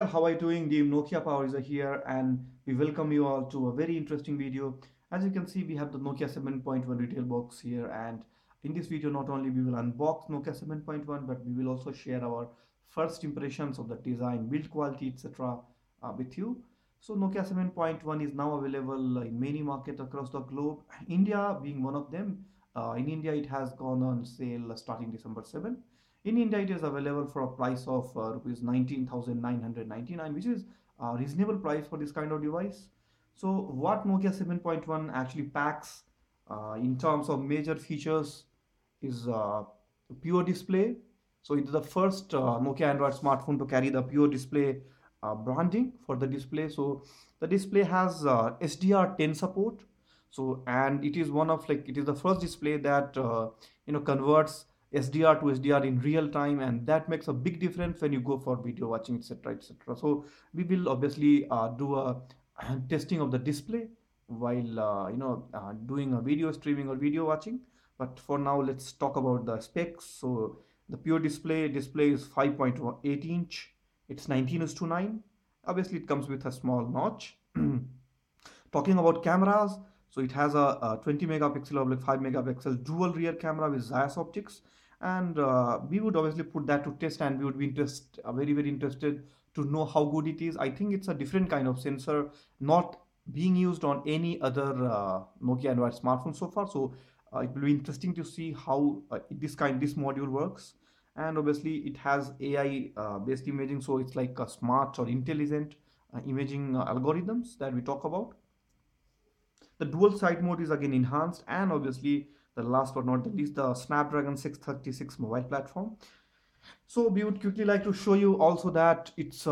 how are you doing? The Nokia Power is here, and we welcome you all to a very interesting video. As you can see, we have the Nokia 7.1 retail box here, and in this video, not only we will unbox Nokia 7.1, but we will also share our first impressions of the design, build quality, etc. With you. So Nokia 7.1 is now available in many markets across the globe. India being one of them. In India, it has gone on sale starting December 7. In India, it is available for a price of rupees 19,999, which is a reasonable price for this kind of device. So, what Nokia 7.1 actually packs in terms of major features is pure display. So, it is the first Nokia Android smartphone to carry the pure display branding for the display. So, the display has SDR10 support. So, and it is one of it is the first display that converts SDR to SDR in real time, and that makes a big difference when you go for video watching, etc., etc. So we will obviously do a testing of the display while doing a video streaming or video watching. But for now, let's talk about the specs. So the pure display is 5.8 inch. It's 19:9. Obviously, it comes with a small notch. Talking about cameras, so it has a 20 megapixel or 5 megapixel dual rear camera with Zeiss optics, and we would obviously put that to test, and we would be very interested to know how good it is. I think it's a different kind of sensor, not being used on any other Nokia Android smartphone so far. So it will be interesting to see how this module works. And obviously, it has AI based imaging, so it's like a smart or intelligent imaging algorithms that we talk about. The dual side mode is again enhanced, and obviously the last but not the least, the Snapdragon 636 mobile platform. So we would quickly like to show you also that it's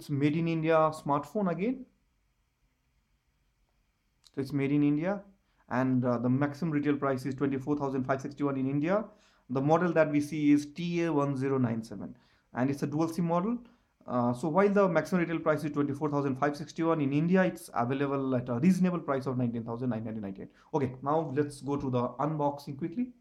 made in India smartphone again. So it's made in India, and the maximum retail price is 24,561 in India. The model that we see is TA1097, and it's a dual SIM model. So while the maximum retail price is 24,561 in India, it's available at a reasonable price of 19,998. Okay, now let's go to the unboxing quickly.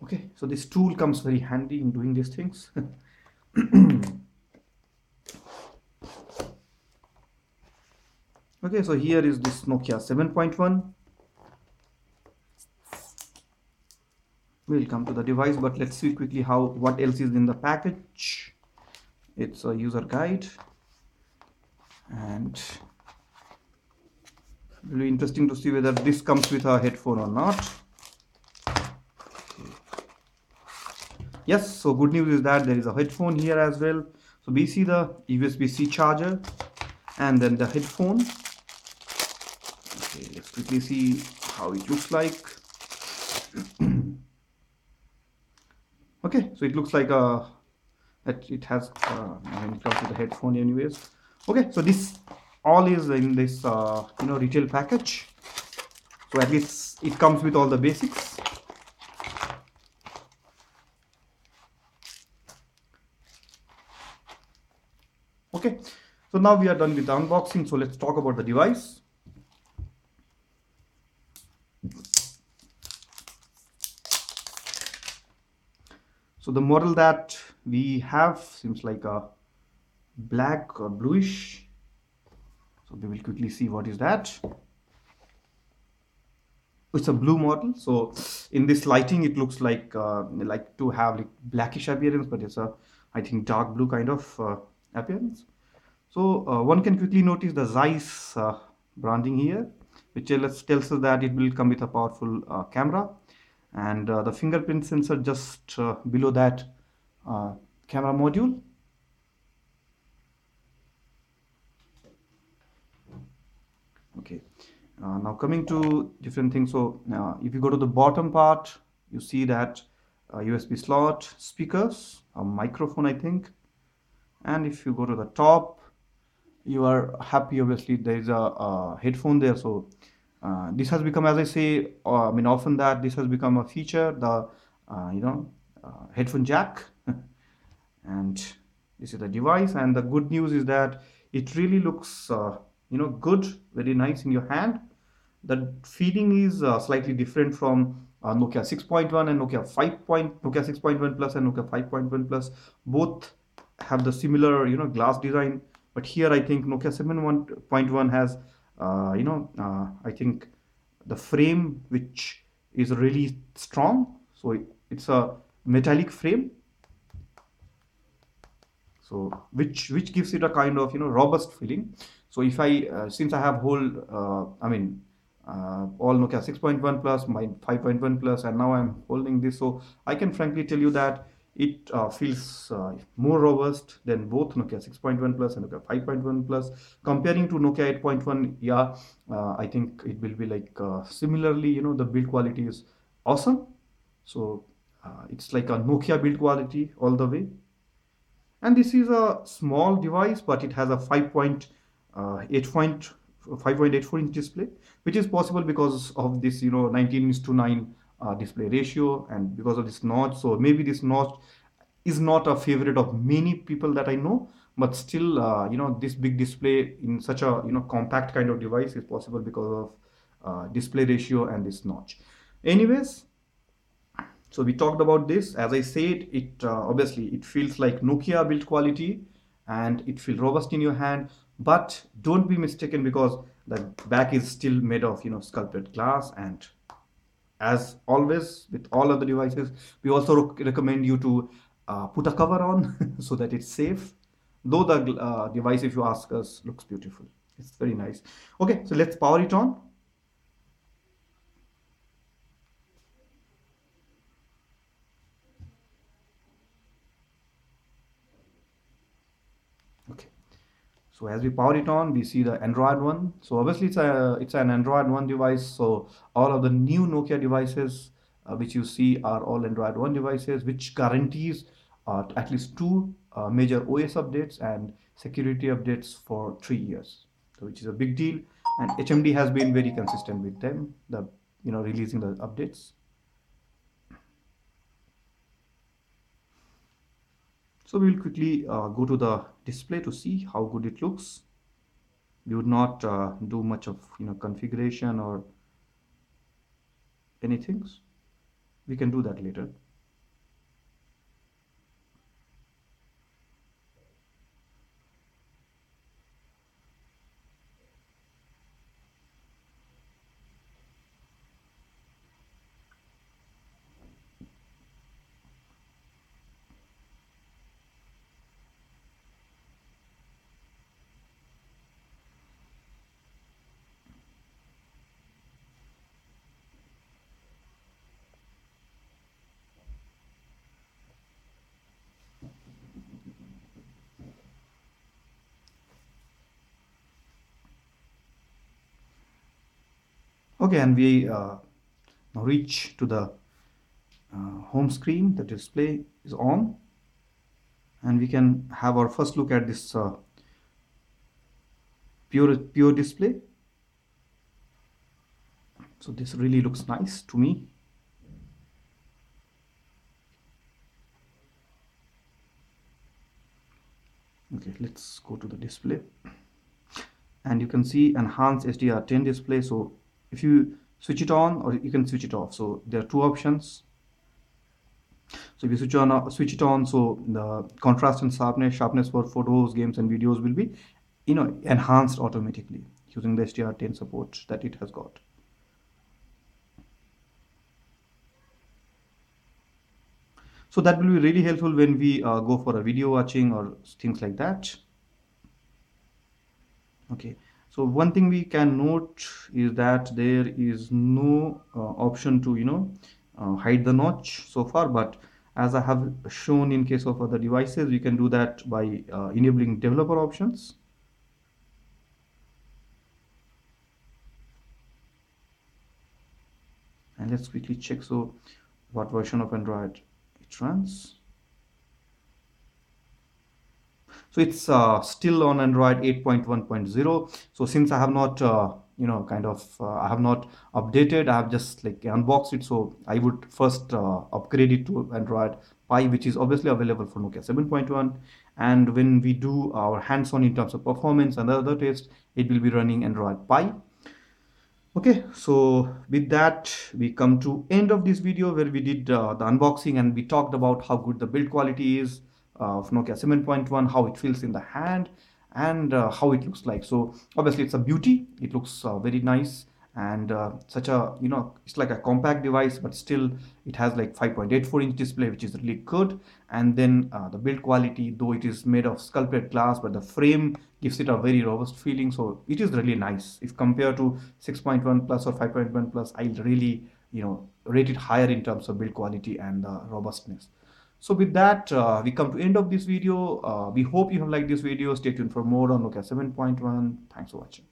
Okay, so this tool comes very handy in doing these things. Okay, so here is this Nokia 7.1. We'll come to the device, but let's see quickly what else is in the package. It's a user guide, and it'll be interesting to see whether this comes with a headphone or not. Yes, so good news is that there is a headphone here as well. So we see the USB-C charger and then the headphone. Okay, let's quickly see how it looks like. Okay, so it looks like that it has when it comes to the headphone anyways. Okay, so this all is in this retail package. So at least it comes with all the basics. Okay, so now we are done with the unboxing, so let's talk about the device. So the model that we have seems like a black or bluish. So we will quickly see what is that. It's a blue model. So in this lighting, it looks like to have like blackish appearance, but it's a, I think, dark blue kind of appearance. So one can quickly notice the Zeiss branding here, which tells us that it will come with a powerful camera, and the fingerprint sensor just below that camera module. Okay, now coming to different things. So if you go to the bottom part, you see that USB slot, speakers, a microphone, I think. And if you go to the top, you are happy, obviously there is a headphone there. So this has become, as I say, I mean often, that this has become a feature, the headphone jack. And this is the device, and the good news is that it really looks good, very nice in your hand. The feeling is slightly different from Nokia 6.1 and Nokia 6.1 plus and Nokia 5.1 plus. Both have the similar glass design, but here I think Nokia 7.1 has I think the frame which is really strong. So it's a metallic frame, so which gives it a kind of robust feeling. So if I since I have whole all Nokia 6.1 plus, my 5.1 plus, and now I'm holding this, so I can frankly tell you that it feels more robust than both Nokia 6.1 plus and Nokia 5.1 plus. Comparing to Nokia 8.1, yeah, I think it will be like similarly, the build quality is awesome. So it's like a Nokia build quality all the way. And this is a small device, but it has a 5.84 inch display, which is possible because of this 19:9 display ratio, and because of this notch. So maybe this notch is not a favorite of many people that I know, but still this big display in such a compact kind of device is possible because of display ratio and this notch. Anyways, so we talked about this. As I said, it obviously it feels like Nokia build quality, and it feels robust in your hand. But don't be mistaken, because the back is still made of sculpted glass. And as always with all other devices, we also recommend you to put a cover on so that it's safe. Though the device, if you ask us, looks beautiful. It's very nice. Okay, so let's power it on. Okay. So as we power it on, we see the Android one. So obviously it's an Android one device. So all of the new Nokia devices which you see are all Android one devices, which guarantees at least two major OS updates and security updates for 3 years. So which is a big deal. And HMD has been very consistent with them, the releasing the updates. So we will quickly go to the display to see how good it looks. We would not do much of configuration or anything. We can do that later. Okay, and we now reach to the home screen. The display is on, and we can have our first look at this pure display. So this really looks nice to me. Okay, let's go to the display, and you can see enhanced HDR10 display. So if you switch it on, or you can switch it off. So there are two options. So if you switch it on, so the contrast and sharpness for photos, games, and videos will be enhanced automatically using the HDR10 support that it has got. So that will be really helpful when we go for a video watching or things like that. Okay, so one thing we can note is that there is no option to hide the notch so far, but as I have shown in case of other devices, we can do that by enabling developer options. And let's quickly check, so what version of Android it runs. So it's still on Android 8.1.0. So since I have not I have not updated, I have just like unboxed it, so I would first upgrade it to Android Pi, which is obviously available for Nokia 7.1. And when we do our hands-on in terms of performance and other tests, it will be running Android Pi. Okay, so with that, we come to end of this video where we did the unboxing and we talked about how good the build quality is of Nokia 7.1, how it feels in the hand, and how it looks like. So obviously it's a beauty. It looks very nice, and such a, it's like a compact device, but still it has like 5.84-inch display, which is really good. And then the build quality, though it is made of sculpted glass, but the frame gives it a very robust feeling. So it is really nice. If compared to 6.1 plus or 5.1 plus, I'll really, rate it higher in terms of build quality and robustness. So with that, we come to end of this video. We hope you have liked this video. Stay tuned for more on Nokia 7.1. Thanks for watching.